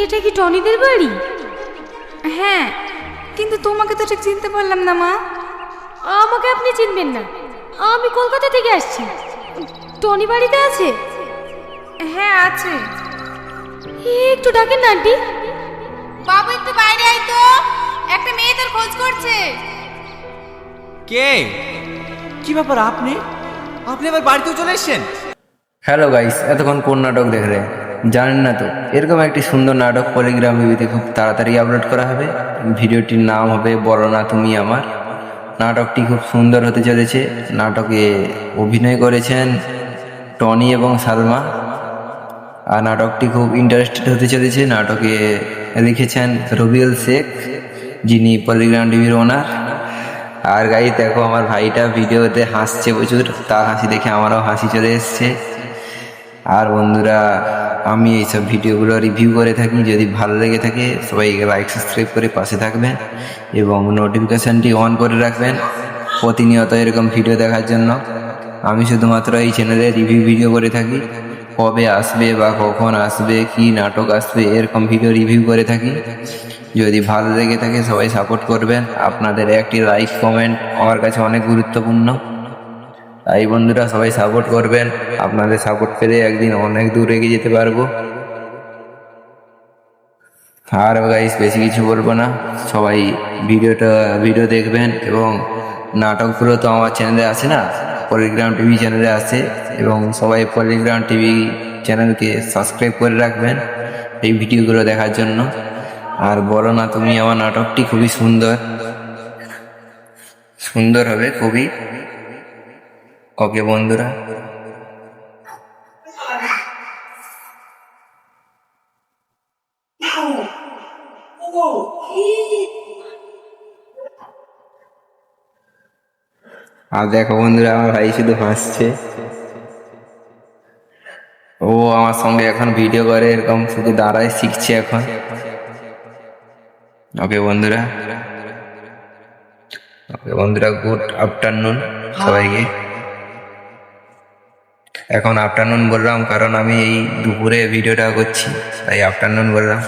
এটা কি টনিদের বাড়ি? হ্যাঁ, কিন্তু তোমাকে তো ঠিক চিনতে পারলাম না মা। আমাকে আপনি চিনবেন না, আমি কলকাতা থেকে আসছি। টনি বাড়িতে আছে? হ্যাঁ আছে। একটু ডাকেন না আন্টি। বাবু একটু বাইরে আয় তো, একটা মেয়ে তোর খোঁজ করছে। কে? কি ব্যাপার, আপনি আপনি আবার বাড়িতেও চলে এসেছেন? হ্যালো গাইস, এতক্ষণ কোন নাটক দেখলে জানেন না তো? এরকম একটি সুন্দর নাটক পলিগ্রাম টিভিতে খুব তাড়াতাড়ি আপলোড করা হবে। ভিডিওটির নাম হবে বলো না তুমি আমার। নাটকটি খুব সুন্দর হতে চলেছে। নাটকে অভিনয় করেছেন টনি এবং সালমা। আর নাটকটি খুব ইন্টারেস্টেড হতে চলেছে। নাটকে লিখেছেন রবিউল শেখ, যিনি পলিগ্রাম টিভির ওনার। আর গাইস দেখো, আমার ভাইটা ভিডিওতে হাসছে প্রচুর, তার হাসি দেখে আমারও হাসি চলে এসছে। আর বন্ধুরা, আমি এইসব ভিডিওগুলো রিভিউ করে থাকি। যদি ভালো লেগে থাকে সবাই লাইক সাবস্ক্রাইব করে পাশে থাকবেন এবং নোটিফিকেশানটি অন করে রাখবেন প্রতিনিয়ত এরকম ভিডিও দেখার জন্য। আমি শুধুমাত্র এই চ্যানেলে রিভিউ ভিডিও করে থাকি। কবে আসবে বা কখন আসবে, কি নাটক আসবে, এরকম ভিডিও রিভিউ করে থাকি। যদি ভালো লেগে থাকে সবাই সাপোর্ট করবেন। আপনাদের একটি লাইক কমেন্ট আমার কাছে অনেক গুরুত্বপূর্ণ। তাই বন্ধুরা সবাই সাপোর্ট করবেন। আপনাদের সাপোর্ট পেলে একদিন অনেক দূর এগিয়ে যেতে পারবো। আর গাইস বেশি কিছু বলবো না, সবাই ভিডিও দেখবেন। এবং নাটকগুলো তো আমার চ্যানেলে আসে না, পলিগ্রাম টিভি চ্যানেলে আসে। এবং সবাই পলিগ্রাম টিভি চ্যানেলকে সাবস্ক্রাইব করে রাখবেন এই ভিডিওগুলো দেখার জন্য। আর বলো না তুমি আমার নাটকটি খুবই সুন্দর হবে খুবই। ওকে বন্ধুরা, আর দেখো বন্ধুরা, আমার ভাই শুধু হাসছে। ও আমার সঙ্গে এখন ভিডিও করে, এরকম শুধু দাঁড়ায়, শিখছে এখন। ওকে বন্ধুরা, গুড আফটারনুন সবাইকে। এখন আফটারনুন বললাম কারণ আমি এই দুপুরে ভিডিওটা করছি, তাই আফটারনুন বললাম।